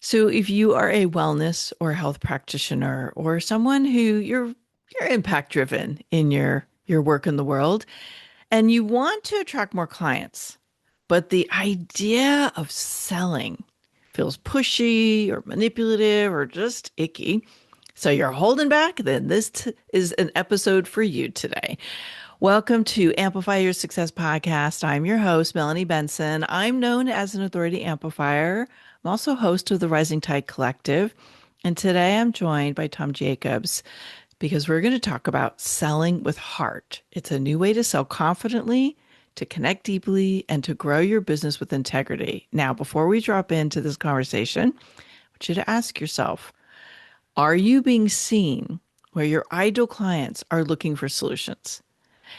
So if you are a wellness or health practitioner or someone who you're impact driven in your work in the world and you want to attract more clients, but the idea of selling feels pushy or manipulative or just icky. So you're holding back, then is an episode for you today. Welcome to Amplify Your Success Podcast. I'm your host, Melanie Benson. I'm known as an authority amplifier. I'm also host of the Rising Tide Collective. And today I'm joined by Ton Jackobs because we're going to talk about selling with heart. It's a new way to sell confidently, to connect deeply, and to grow your business with integrity. Now, before we drop into this conversation, I want you to ask yourself, are you being seen where your ideal clients are looking for solutions?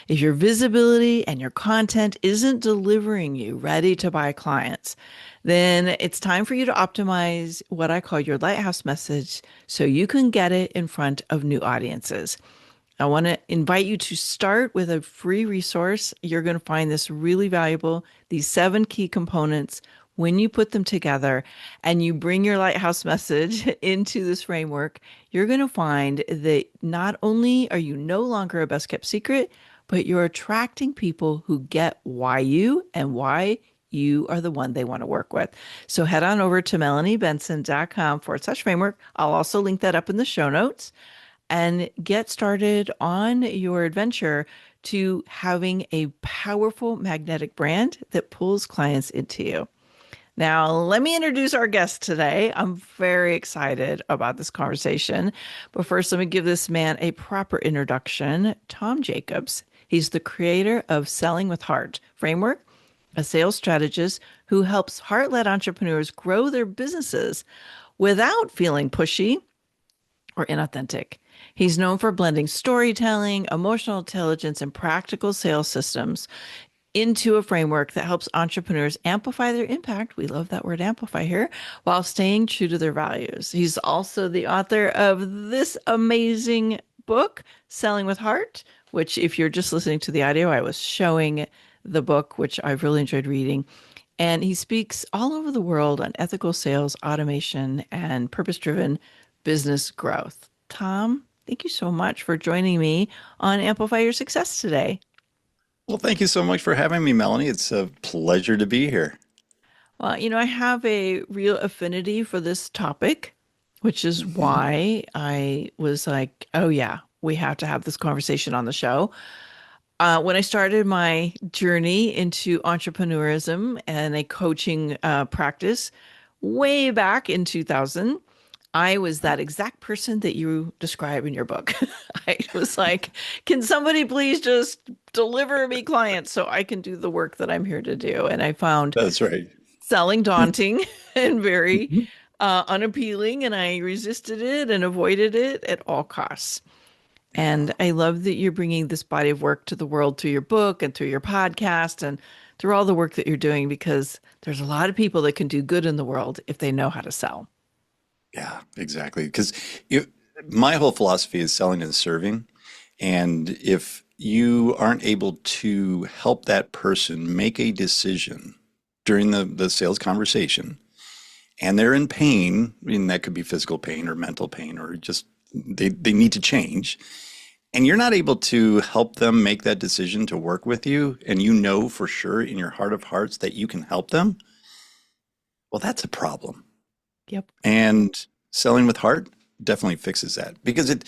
If your visibility and your content isn't delivering you ready to buy clients, then it's time for you to optimize what I call your lighthouse message so you can get it in front of new audiences. I want to invite you to start with a free resource. You're going to find this really valuable, these 7 key components. When you put them together and you bring your lighthouse message into this framework, you're going to find that not only are you no longer a best kept secret, but you're attracting people who get why you are the one they want to work with. So head on over to melaniebenson.com/framework. I'll also link that up in the show notes and get started on your adventure to having a powerful magnetic brand that pulls clients into you. Now, let me introduce our guest today. I'm very excited about this conversation. But first, let me give this man a proper introduction. Ton Jackobs. He's the creator of Selling with Heart framework, a sales strategist who helps heart-led entrepreneurs grow their businesses without feeling pushy or inauthentic. He's known for blending storytelling, emotional intelligence, and practical sales systems into a framework that helps entrepreneurs amplify their impact. We love that word amplify here, while staying true to their values. He's also the author of this amazing book, Selling with Heart, which if you're just listening to the audio, I was showing the book, which I've really enjoyed reading. And he speaks all over the world on ethical sales, automation, and purpose-driven business growth. Tom, thank you so much for joining me on Amplify Your Success today. Well, thank you so much for having me, Melanie. It's a pleasure to be here. Well, I have a real affinity for this topic, which is Mhm. why I was like, oh, yeah, we have to have this conversation on the show. When I started my journey into entrepreneurism and a coaching practice way back in 2000, I was that exact person that you describe in your book. I was like, can somebody please just deliver me clients so I can do the work that I'm here to do? And I found That's right. selling daunting and very Mhm. unappealing, and I resisted it and avoided it at all costs. And I love that you're bringing this body of work to the world through your book and through your podcast and through all the work that you're doing, because there's a lot of people that can do good in the world if they know how to sell. Yeah, exactly. Because my whole philosophy is selling and serving. And if you aren't able to help that person make a decision during the sales conversation, and they're in pain, I mean, that could be physical pain or mental pain, or just they need to change, and you're not able to help them make that decision to work with you, and you know for sure in your heart of hearts that you can help them, well, that's a problem. Yep. And selling with heart definitely fixes that because it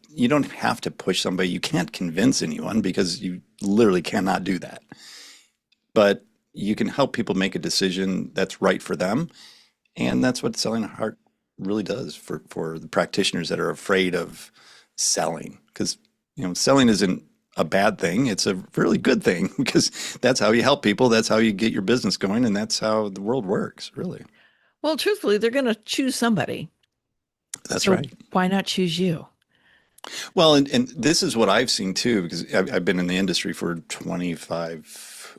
you don't have to push somebody. You can't convince anyone because you literally cannot do that. But you can help people make a decision that's right for them. And that's what selling with heart really does for the practitioners that are afraid of selling. Because selling isn't a bad thing. It's a really good thing because that's how you help people. That's how you get your business going. And that's how the world works, really. Well, truthfully, they're going to choose somebody. That's So right. why not choose you? Well, and this is what I've seen too, because I've been in the industry for 25,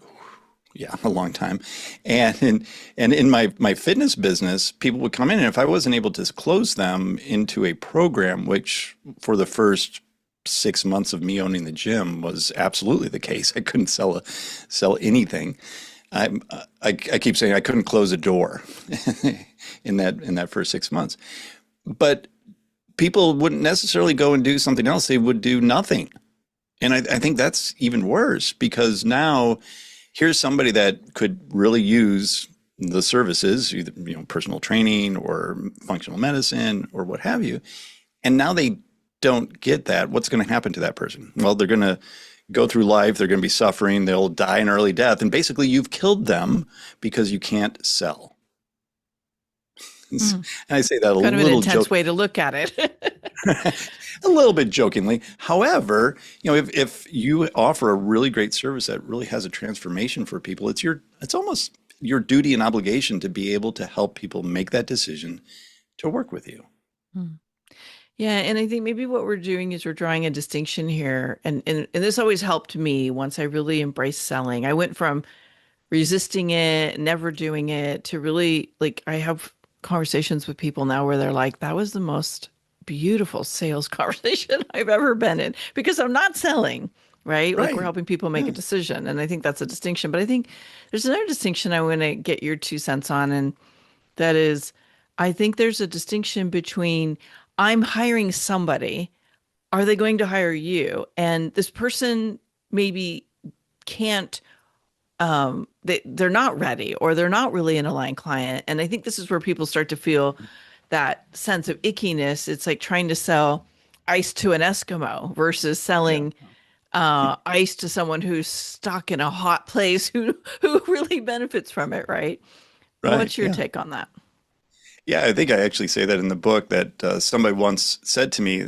yeah, a long time. And in my fitness business, people would come in, and if I wasn't able to close them into a program, which for the first 6 months of me owning the gym was absolutely the case, I couldn't sell anything. I, I keep saying I couldn't close a door in that first 6 months, but people wouldn't necessarily go and do something else. They would do nothing. And I think that's even worse because now here's somebody that could really use the services, either, personal training or functional medicine or what have you. And now they don't get that. What's going to happen to that person? Well, they're going to go through life. They're going to be suffering. They'll die an early death. And basically, you've killed them because you can't sell. And Mm. I say that a Kind of an little intense joke, way to look at it. a little bit jokingly. However, if you offer a really great service that really has a transformation for people, it's almost your duty and obligation to be able to help people make that decision to work with you. Mm. Yeah, and I think maybe what we're doing is we're drawing a distinction here, and this always helped me once I really embraced selling. I went from resisting it, never doing it, to really like I have conversations with people now where they're like, that was the most beautiful sales conversation I've ever been in because I'm not selling, right? Like we're Right. helping people make a Yeah. decision. And I think that's a distinction. But I think there's another distinction I want to get your 2 cents on, and that is, I think there's a distinction between I'm hiring somebody, are they going to hire you? And this person maybe can't they're not ready or they're not really an aligned client. And I think this is where people start to feel that sense of ickiness. It's like trying to sell ice to an Eskimo versus Yeah. selling ice to someone who's stuck in a hot place who really benefits from it, right? Right. What's your Yeah. take on that? Yeah, I think I actually say that in the book that somebody once said to me,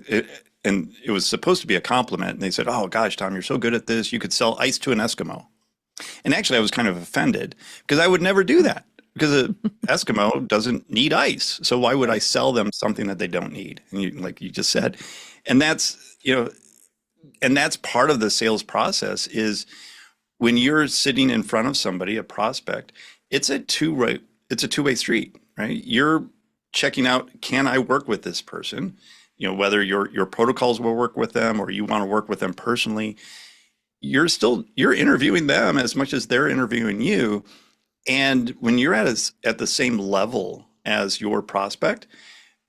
and it was supposed to be a compliment. And they said, "Oh gosh, Tom, you're so good at this. You could sell ice to an Eskimo." And actually, I was kind of offended because I would never do that because an Eskimo doesn't need ice. So why would I sell them something that they don't need? And like you just said, and and that's part of the sales process is when you're sitting in front of somebody, a prospect, it's a two-way street, right? You're checking out, can I work with this person? Whether your protocols will work with them or you want to work with them personally, you're interviewing them as much as they're interviewing you. And when you're at the same level as your prospect,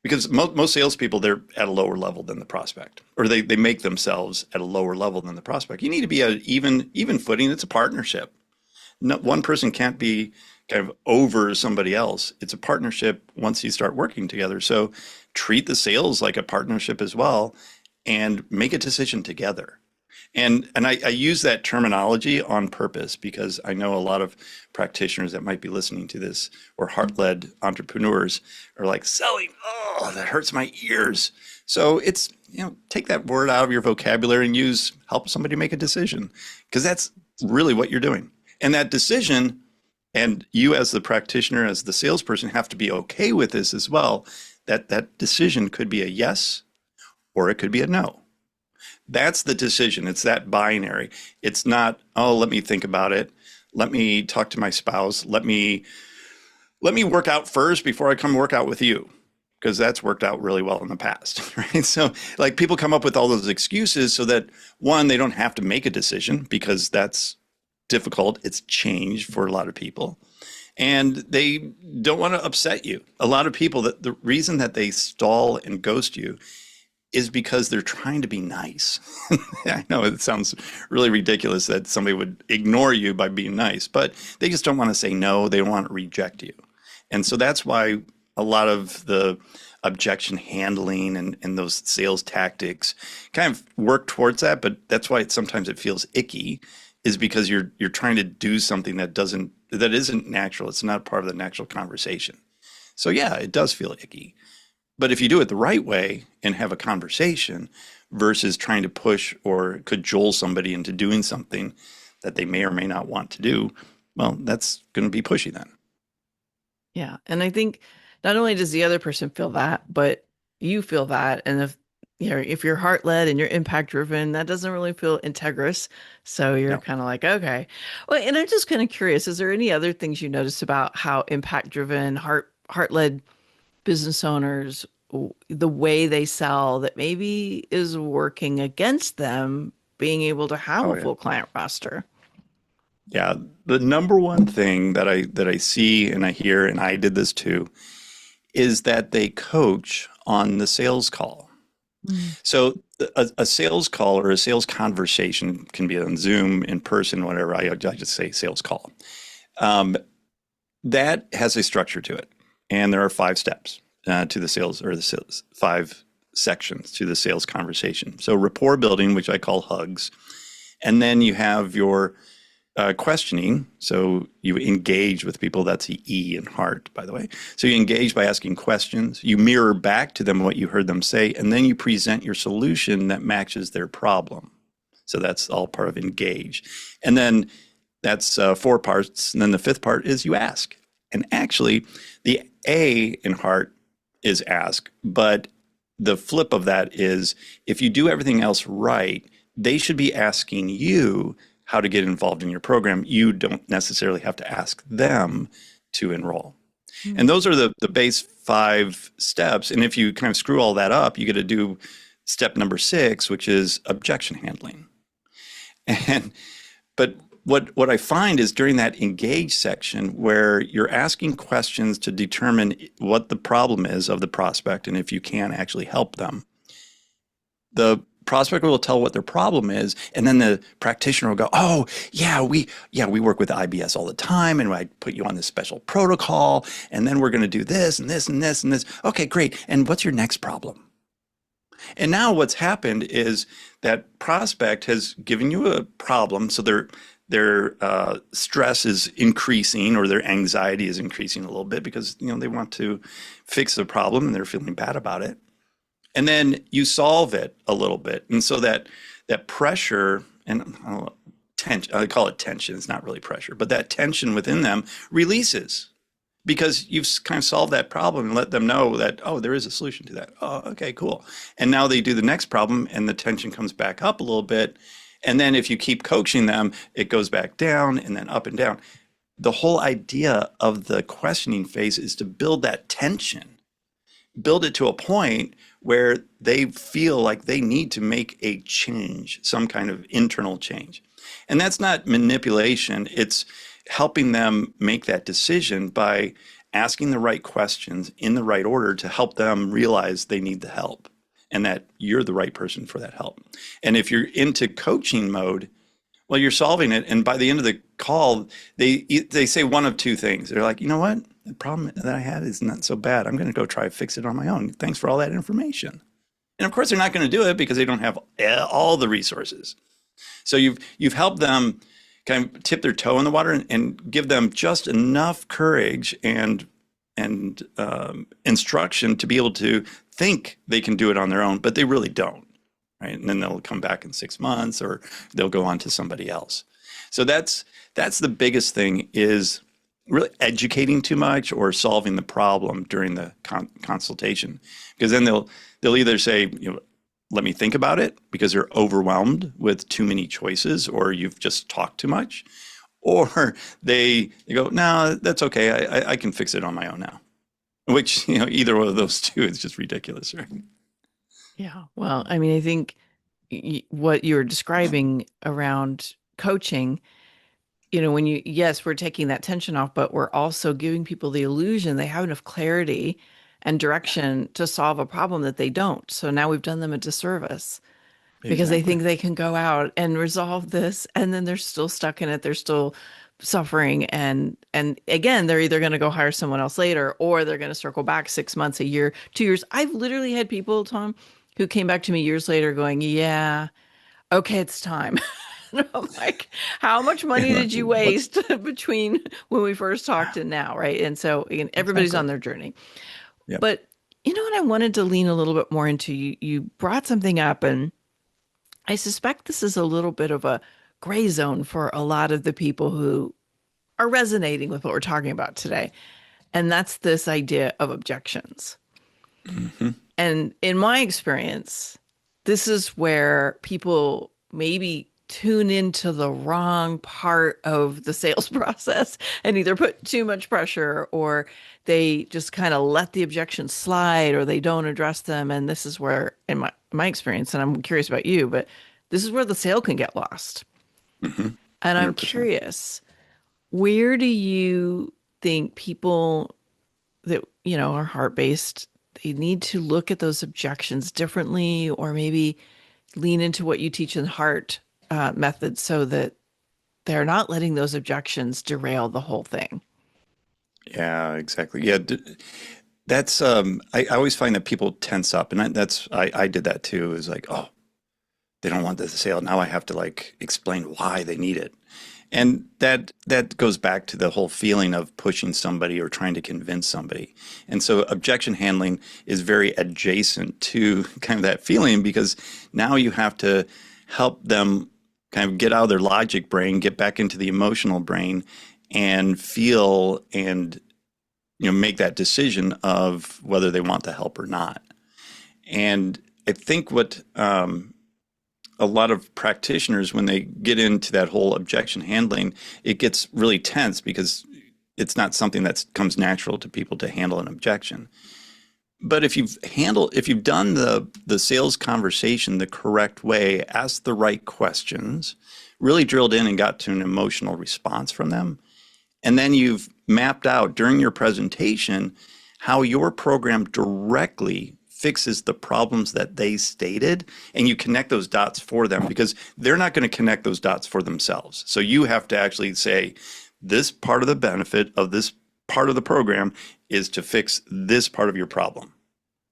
because most salespeople, they're at a lower level than the prospect, or they make themselves at a lower level than the prospect. You need to be at even footing. It's a partnership. No, one person can't be kind of over somebody else. It's a partnership once you start working together. So treat the sales like a partnership as well, and make a decision together. And I use that terminology on purpose because I know a lot of practitioners that might be listening to this or heart-led entrepreneurs are like selling. Oh, that hurts my ears. So it's, take that word out of your vocabulary and help somebody make a decision because that's really what you're doing. And that decision, and you as the practitioner, as the salesperson have to be okay with this as well, that decision could be a yes or it could be a no. That's the decision. It's that binary. It's not, oh, let me think about it. Let me talk to my spouse. Let me work out first before I come work out with you. Because that's worked out really well in the past, right? So like people come up with all those excuses so that one, they don't have to make a decision because that's difficult. It's change for a lot of people. And they don't want to upset you. A lot of people, that the reason that they stall and ghost you is because they're trying to be nice. I know it sounds really ridiculous that somebody would ignore you by being nice, but they just don't want to say no. They don't want to reject you. And so that's why a lot of the objection handling and those sales tactics kind of work towards that. But that's why sometimes it feels icky, is because you're trying to do something that isn't natural. It's not part of the natural conversation. So yeah, it does feel icky. But if you do it the right way and have a conversation versus trying to push or cajole somebody into doing something that they may or may not want to do, well, that's going to be pushy then. Yeah. And I think not only does the other person feel that, but you feel that. And if you're heart led and you're impact driven, that doesn't really feel integrous. So you're No. kind of like, okay. Well, and I'm just kind of curious, is there any other things you noticed about how impact driven, heart led business owners, the way they sell that maybe is working against them being able to have Oh a yeah. full client roster? Yeah, the number one thing that I see and I hear, and I did this too, is that they coach on the sales call. Mm. So a sales call or a sales conversation can be on Zoom, in person, whatever. I just say sales call. Um, that has a structure to it, and there are five steps to the sales, or the sales, five sections to the sales conversation. So rapport building, which I call hugs, and then you have your questioning. So you engage with people. That's the E in heart, by the way. So you engage by asking questions. You mirror back to them what you heard them say, and then you present your solution that matches their problem. So that's all part of engage. And then that's four parts. And then the fifth part is you ask. And actually, the A in heart is ask. But the flip of that is if you do everything else right, they should be asking you how to get involved in your program. You don't necessarily have to ask them to enroll. And those are the base five steps. And if you kind of screw all that up, you get to do step number 6, which is objection handling. And but what I find is during that engage section where you're asking questions to determine what the problem is of the prospect and if you can actually help them, the prospect will tell what their problem is, and then the practitioner will go, "Oh, we work with IBS all the time, and I put you on this special protocol, and then we're going to do this and this and this and this. Okay, great. And what's your next problem?" And now what's happened is that prospect has given you a problem, so their stress is increasing, or their anxiety is increasing a little bit because they want to fix the problem and they're feeling bad about it. And then you solve it a little bit, and so that pressure and tension, I call it tension. It's not really pressure, but that tension within them releases. Because you've kind of solved that problem and let them know that, oh, there is a solution to that. Oh, okay, cool. And now they do the next problem and the tension comes back up a little bit. And then if you keep coaching them, it goes back down and then up and down. The whole idea of the questioning phase is to build that tension, build it to a point where they feel like they need to make a change, some kind of internal change. And that's not manipulation. It's helping them make that decision by asking the right questions in the right order to help them realize they need the help and that you're the right person for that help. And if you're into coaching mode, well, you're solving it. And by the end of the call, they say one of two things. They're like, you know what? The problem that I had is not so bad. I'm going to go try to fix it on my own. Thanks for all that information. And of course, they're not going to do it because they don't have all the resources. So you've helped them kind of tip their toe in the water and give them just enough courage and instruction to be able to think they can do it on their own, but they really don't, right? And then they'll come back in 6 months, or they'll go on to somebody else. So that's the biggest thing, is really educating too much or solving the problem during the consultation, because then they'll either say, let me think about it, because they're overwhelmed with too many choices, or you've just talked too much, or they go, no, that's okay. I can fix it on my own now, which, either one of those two is just ridiculous, right? Yeah. Well, I mean, I think what you're describing around coaching, yes, we're taking that tension off, but we're also giving people the illusion they have enough clarity and direction to solve a problem that they don't. So now we've done them a disservice because they Exactly. think they can go out and resolve this, and then they're still stuck in it. They're still suffering. And again, they're either going to go hire someone else later, or they're going to circle back 6 months, a year, 2 years. I've literally had people, Tom, who came back to me years later going, yeah, okay, it's time. And I'm like, how much money Yeah. did you What's waste between when we first talked and now, right? And so again, everybody's exactly? on their journey. Yep. But you know what I wanted to lean a little bit more into? You brought something up, and I suspect this is a little bit of a gray zone for a lot of the people who are resonating with what we're talking about today. And that's this idea of objections. Hmm. And in my experience, this is where people maybe tune into the wrong part of the sales process and either put too much pressure, or they just kind of let the objections slide, or they don't address them. And this is where, in my experience, and I'm curious about you, but this is where the sale can get lost. Hmm. And I'm 100%. curious, where do you think people that, are heart-based, they need to look at those objections differently, or maybe lean into what you teach in heart method so that they're not letting those objections derail the whole thing? Yeah, exactly. Yeah, that's I always find that people tense up, and I did that too. Is like, oh, they don't want the sale. Now I have to like explain why they need it. And that goes back to the whole feeling of pushing somebody or trying to convince somebody. And so objection handling is very adjacent to kind of that feeling, because now you have to help them kind of get out of their logic brain, get back into the emotional brain, and feel and make that decision of whether they want the help or not. And I think what a lot of practitioners, when they get into that whole objection handling, it gets really tense because it's not something that comes natural to people to handle an objection. But if you've done the sales conversation the correct way, asked the right questions, really drilled in and got to an emotional response from them, and then you've mapped out during your presentation how your program directly fixes the problems that they stated, and you connect those dots for them, because they're not going to connect those dots for themselves. So you have to actually say, this part of the benefit of this part of the program is to fix this part of your problem.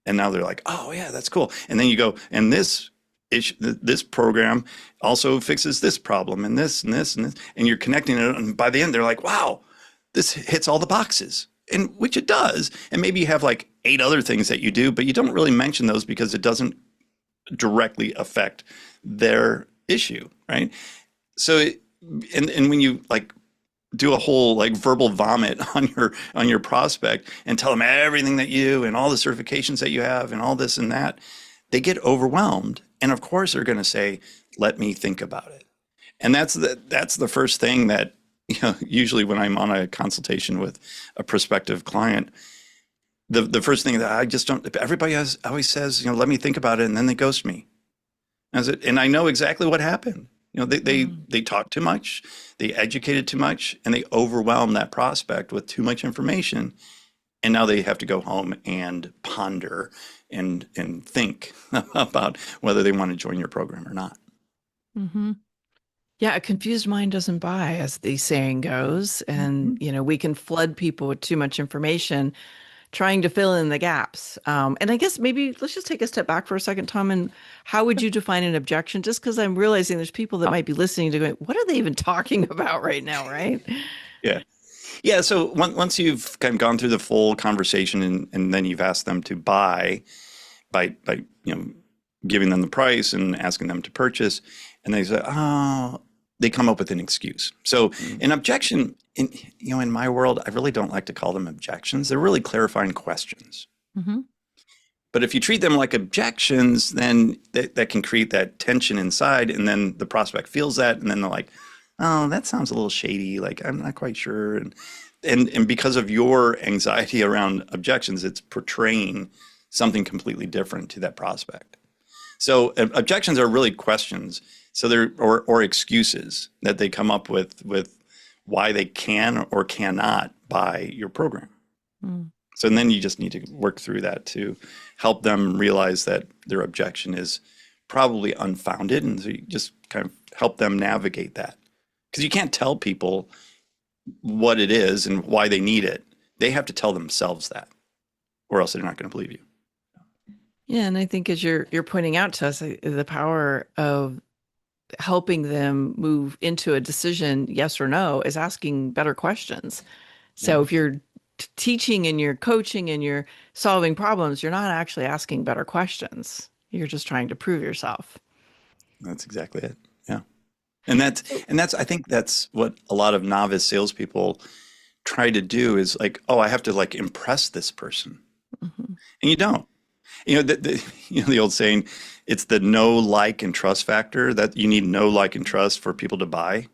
And now they're like, oh yeah, that's cool. And then you go, and this program also fixes this problem and this and this and this, and you're connecting it. And by the end, they're like, wow, this hits all the boxes. And which it does. And maybe you have like 8 other things that you do, but you don't really mention those because it doesn't directly affect their issue, right? So, and when you like do a whole like verbal vomit on your prospect and tell them everything that you and all the certifications that you have and all this and that, they get overwhelmed. And of course they're going to say, let me think about it. And that's the first thing that, usually when I'm on a consultation with a prospective client, the first thing that I just don't, everybody always says, let me think about it. And then they ghost me. And I know exactly what happened. They talk too much, they educated too much, and they overwhelm that prospect with too much information. And now they have to go home and ponder and think about whether they want to join your program or not. Mm-hmm. Yeah, a confused mind doesn't buy, as the saying goes. And, we can flood people with too much information, trying to fill in the gaps. And I guess maybe let's just take a step back for a second, Tom. And how would you define an objection? Just because I'm realizing there's people that might be listening to going, what are they even talking about right now, right? Yeah. Yeah. So once you've kind of gone through the full conversation and then you've asked them to buy by giving them the price and asking them to purchase, and they say, oh, they come up with an excuse. So an objection, in my world, I really don't like to call them objections. They're really clarifying questions. Mm-hmm. But if you treat them like objections, then that can create that tension inside, and then the prospect feels that, and then they're like, oh, that sounds a little shady. Like, I'm not quite sure. And because of your anxiety around objections, it's portraying something completely different to that prospect. So objections are really questions. So they're or excuses that they come up with why they can or cannot buy your program. Mm. So then you just need to work through that to help them realize that their objection is probably unfounded, and so you just kind of help them navigate that. Because you can't tell people what it is and why they need it. They have to tell themselves that, or else they're not going to believe you. Yeah, and I think as you're pointing out to us, the power of helping them move into a decision, yes or no, is asking better questions. So if you're teaching and you're coaching and you're solving problems, you're not actually asking better questions. You're just trying to prove yourself. That's exactly it. Yeah. And that's I think that's what a lot of novice salespeople try to do, is like, oh, I have to like impress this person. Mm-hmm. And you don't. The old saying, it's the know, like, and trust factor, that you need know, like, and trust for people to buy.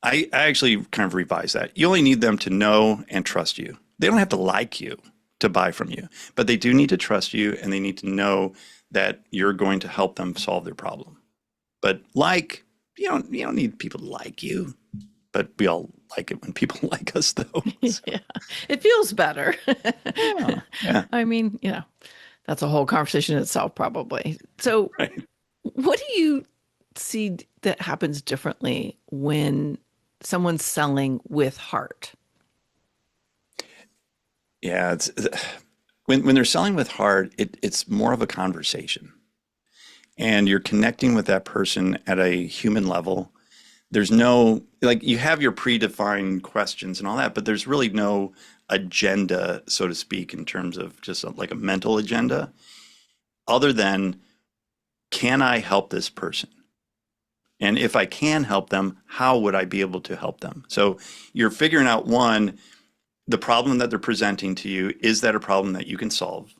I actually kind of revise that. You only need them to know and trust you. They don't have to like you to buy from you, but they do need to trust you, and they need to know that you're going to help them solve their problem. But like, you don't need people to like you, but we all like it when people like us, though. So, Yeah, it feels better. yeah, yeah, I mean, that's a whole conversation in itself, probably. So, right. what do you see that happens differently when someone's selling with heart? Yeah, it's when they're selling with heart, it's more of a conversation, and you're connecting with that person at a human level. There's no, like, you have your predefined questions and all that, but there's really no agenda, so to speak, in terms of just like a mental agenda, other than, can I help this person? And if I can help them, how would I be able to help them? So you're figuring out, one, the problem that they're presenting to you, is that a problem that you can solve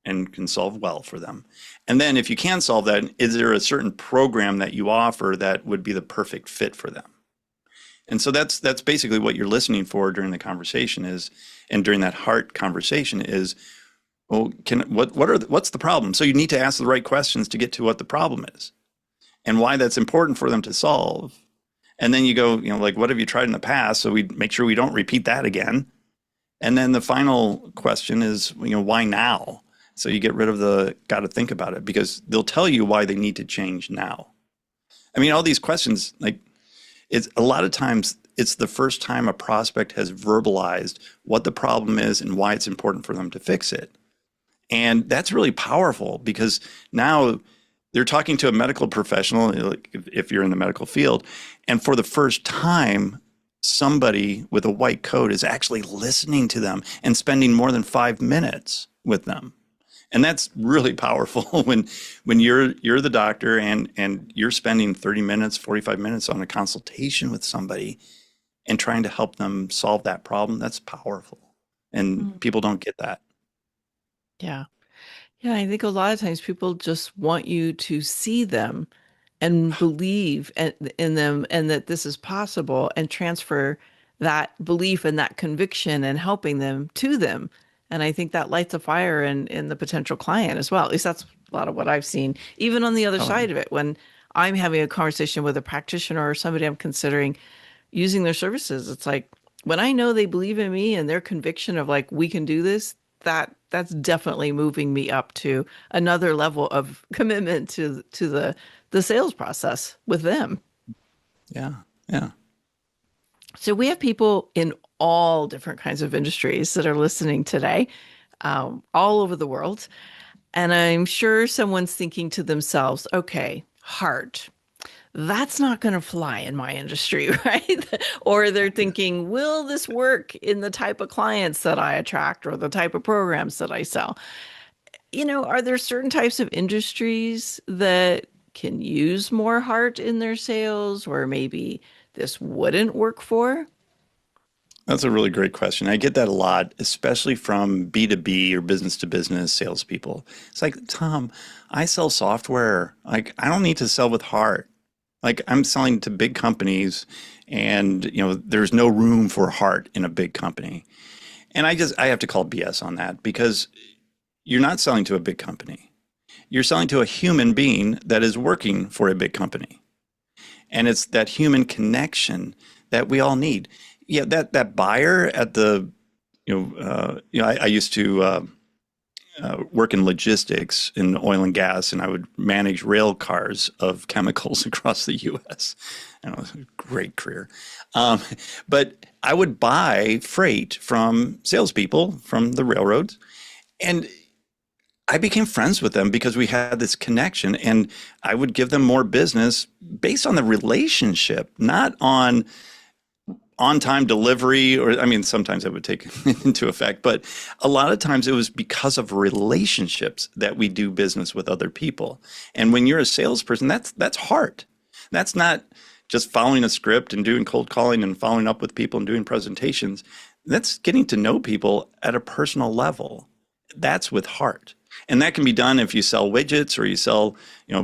and can solve well for them? And then if you can solve that, is there a certain program that you offer that would be the perfect fit for them? And so that's basically what you're listening for during the conversation is, and during that heart conversation is, well, what's the problem? So you need to ask the right questions to get to what the problem is and why that's important for them to solve. And then you go, like, what have you tried in the past? So we make sure we don't repeat that again. And then the final question is, why now? So you get rid of the got to think about it, because they'll tell you why they need to change now. I mean, all these questions, like, it's a lot of times it's the first time a prospect has verbalized what the problem is and why it's important for them to fix it. And that's really powerful, because now they're talking to a medical professional, like if you're in the medical field, and for the first time, somebody with a white coat is actually listening to them and spending more than 5 minutes with them. And that's really powerful when you're the doctor and you're spending 30 minutes, 45 minutes on a consultation with somebody and trying to help them solve that problem. That's powerful. And people don't get that. Yeah. Yeah, I think a lot of times people just want you to see them and believe in them and that this is possible and transfer that belief and that conviction and helping them to them. And I think that lights a fire in the potential client as well. At least that's a lot of what I've seen. Even on the other Oh, side of it, when I'm having a conversation with a practitioner or somebody I'm considering using their services, it's like when I know they believe in me and their conviction of like, we can do this, that's definitely moving me up to another level of commitment to the sales process with them. yeah. Yeah. So we have people in all different kinds of industries that are listening today, all over the world. And I'm sure someone's thinking to themselves, okay, heart, that's not going to fly in my industry, right? Or they're thinking, will this work in the type of clients that I attract or the type of programs that I sell? Are there certain types of industries that can use more heart in their sales where maybe this wouldn't work for? That's a really great question. I get that a lot, especially from B2B or business to business salespeople. It's like, Tom, I sell software. Like, I don't need to sell with heart. Like, I'm selling to big companies, and there's no room for heart in a big company. And I have to call BS on that, because you're not selling to a big company. You're selling to a human being that is working for a big company. And it's that human connection that we all need. Yeah, that buyer at the, I used to work in logistics in oil and gas, and I would manage rail cars of chemicals across the U.S. And it was a great career. But I would buy freight from salespeople from the railroads, and I became friends with them because we had this connection, and I would give them more business based on the relationship, not on-time delivery, or, I mean, sometimes that would take into effect, but a lot of times it was because of relationships that we do business with other people. And when you're a salesperson, that's heart. That's not just following a script and doing cold calling and following up with people and doing presentations. That's getting to know people at a personal level. That's with heart. And that can be done if you sell widgets, or you sell,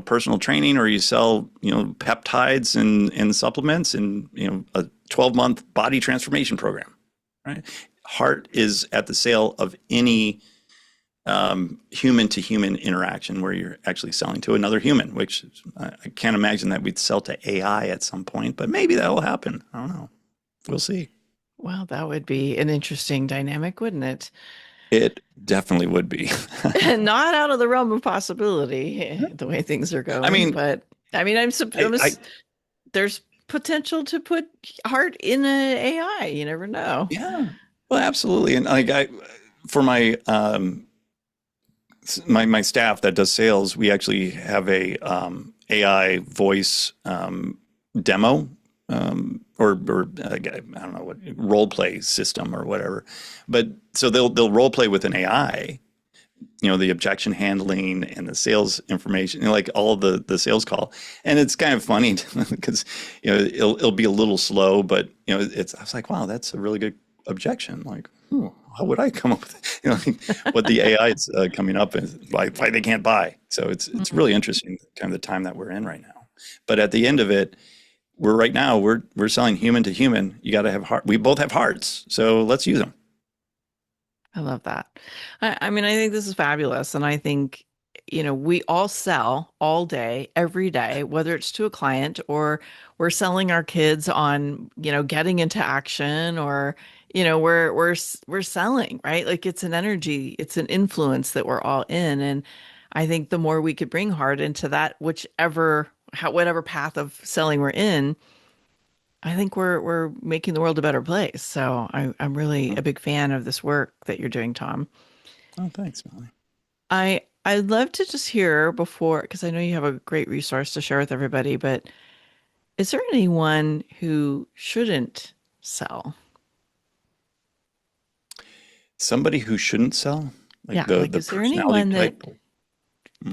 personal training, or you sell, peptides and supplements, and, a 12-month body transformation program, right? Heart is at the sale of any human to human interaction where you're actually selling to another human, which I can't imagine that we'd sell to AI at some point, but maybe that will happen. I don't know. We'll see. Well, that would be an interesting dynamic, wouldn't it? It definitely would be. And not out of the realm of possibility, the way things are I going. mean, But I mean, I there's potential to put heart in an AI. You never know. yeah, well, absolutely. And like for my staff that does sales, we actually have a AI voice demo or I don't know what role play system or whatever. But so they'll role play with an AI, the objection handling and the sales information, like all the sales call, and it's kind of funny because it'll be a little slow, but I was like, wow, that's a really good objection. Like, how would I come up with like what the AI is coming up and why they can't buy. So it's really interesting, kind of the time that we're in right now. But at the end of it, we're selling human to human. You got to have heart. We both have hearts, so let's use them. I love that. I mean, I think this is fabulous. And I think, we all sell all day, every day, whether it's to a client or we're selling our kids on, getting into action or, we're selling, right? Like it's an energy, it's an influence that we're all in. And I think the more we could bring heart into that, whatever path of selling we're in, I think we're making the world a better place. So I'm really a big fan of this work that you're doing, Tom. Oh, thanks, Melanie. I'd love to just hear before, because I know you have a great resource to share with everybody, but is there anyone who shouldn't sell? Somebody who shouldn't sell, like Yeah, the like is there personality anyone that type. Hmm.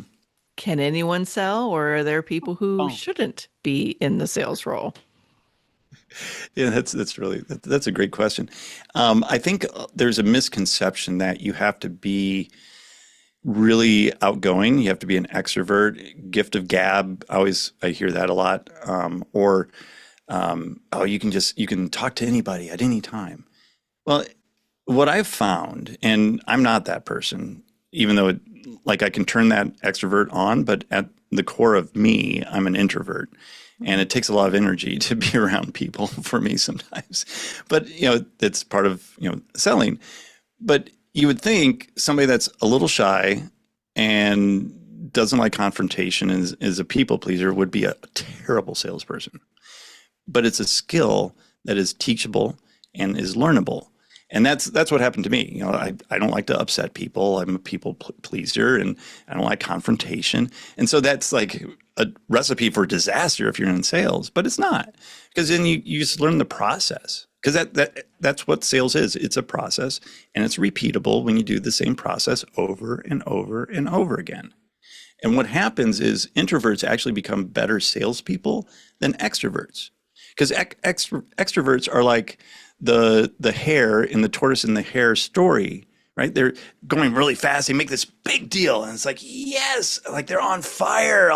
can anyone sell, or are there people who Oh, shouldn't be in the sales role? yeah, that's a great question. I think there's a misconception that you have to be really outgoing. You have to be an extrovert, gift of gab. I hear that a lot. Or oh, you can talk to anybody at any time. Well, what I've found, and I'm not that person, even though like I can turn that extrovert on, but at the core of me, I'm an introvert. And it takes a lot of energy to be around people for me sometimes. But, it's part of, selling. But you would think somebody that's a little shy and doesn't like confrontation and is a people pleaser would be a terrible salesperson. But it's a skill that is teachable and is learnable. And that's what happened to me. I don't like to upset people. I'm a people pleaser and I don't like confrontation. And so that's like a recipe for disaster if you're in sales, but it's not, because then you just learn the process, because that's what sales is. It's a process and it's repeatable when you do the same process over and over and over again. And what happens is introverts actually become better salespeople than extroverts, because extroverts are like the hare in the tortoise and the hare story, right? They're going really fast. They make this big deal, and it's like, yes, like they're on fire.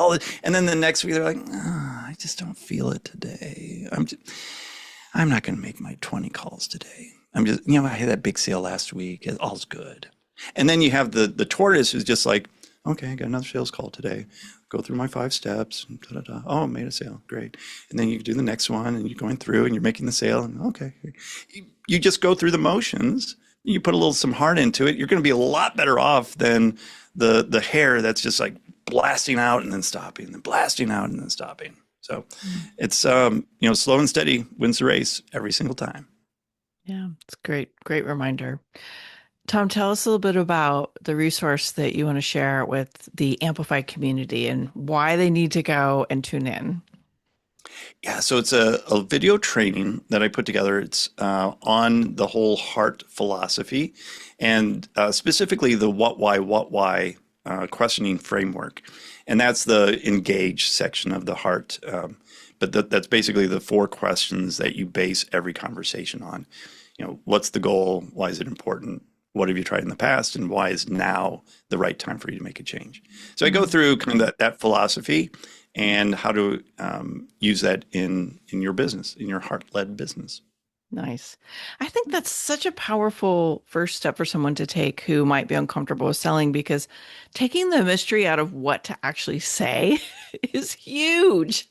And then the next week they're like, I just don't feel it today. I'm not going to make my 20 calls today. I'm just, I had that big sale last week. All's good. And then you have the tortoise who's just like, okay, I got another sales call today. Go through my 5 steps. Da, da, da. Oh, I made a sale. Great. And then you do the next one and you're going through and you're making the sale. And okay, you just go through the motions. You put some heart into it. You're going to be a lot better off than the hare that's just like blasting out and then stopping, and then blasting out and then stopping. So it's, slow and steady wins the race every single time. Yeah, it's great reminder. Tom, tell us a little bit about the resource that you want to share with the Amplify community and why they need to go and tune in. Yeah, so it's a video training that I put together. It's on the whole heart philosophy and specifically the what, why questioning framework. And that's the engage section of the heart. But that's basically the 4 questions that you base every conversation on. What's the goal? Why is it important? What have you tried in the past? And why is now the right time for you to make a change? So I go through kind of that philosophy and how to use that in your business, in your heart-led business. Nice. I think that's such a powerful first step for someone to take who might be uncomfortable with selling because taking the mystery out of what to actually say is huge.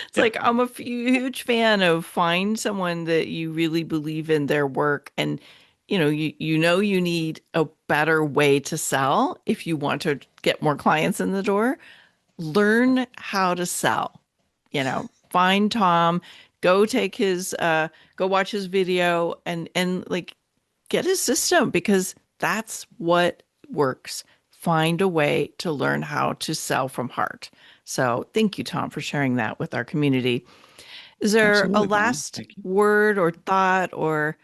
It's Yeah, like I'm a huge fan of find someone that you really believe in their work and you need a better way to sell if you want to get more clients in the door. Learn how to sell. Find Tom, go take his go watch his video and like get his system because that's what works. Find a way to learn how to sell from heart. So thank you, Tom, for sharing that with our community. Is there a absolutely, Melanie. last Thank you. word or thought or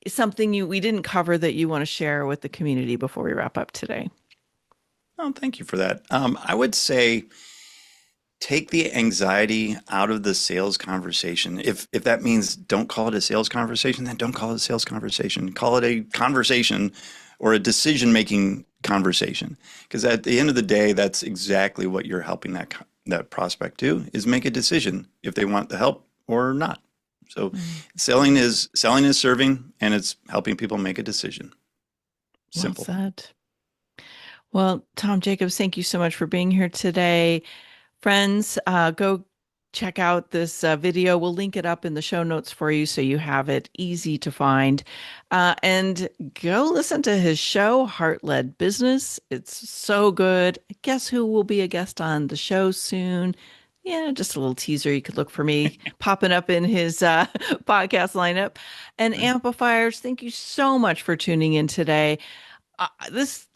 something we didn't cover that you want to share with the community before we wrap up today? Oh, thank you for that. I would say take the anxiety out of the sales conversation. If that means don't call it a sales conversation, then don't call it a sales conversation. Call it a conversation or a decision-making conversation. Because at the end of the day, that's exactly what you're helping that prospect do is make a decision if they want the help or not. So Mm, selling is serving and it's helping people make a decision. well Simple. said. Well, Tom Jacobs, thank you so much for being here today. Friends, go check out this video. We'll link it up in the show notes for you so you have it easy to find. And go listen to his show, Heart Led Business. It's so good. Guess who will be a guest on the show soon? Yeah, just a little teaser. You could look for me popping up in his podcast lineup. And Right. Amplifiers, thank you so much for tuning in today. This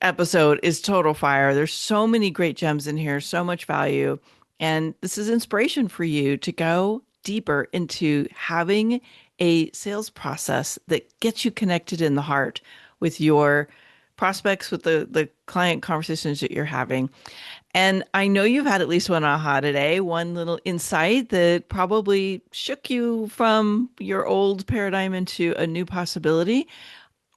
episode is total fire. There's so many great gems in here, so much value, and this is inspiration for you to go deeper into having a sales process that gets you connected in the heart with your prospects, with the client conversations that you're having. And I know you've had at least one aha today, one little insight that probably shook you from your old paradigm into a new possibility.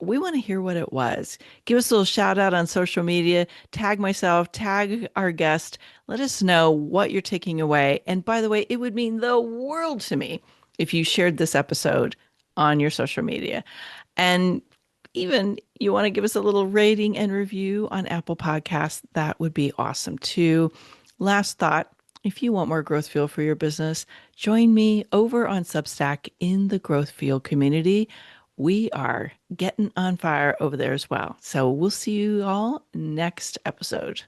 We want to hear what it was. Give us a little shout out on social media, tag myself, tag our guest. Let us know what you're taking away. And by the way, it would mean the world to me if you shared this episode on your social media. And even you want to give us a little rating and review on Apple Podcasts, that would be awesome too. Last thought, if you want more growth fuel for your business, join me over on Substack in the Growth Fuel community. We are getting on fire over there as well. So we'll see you all next episode.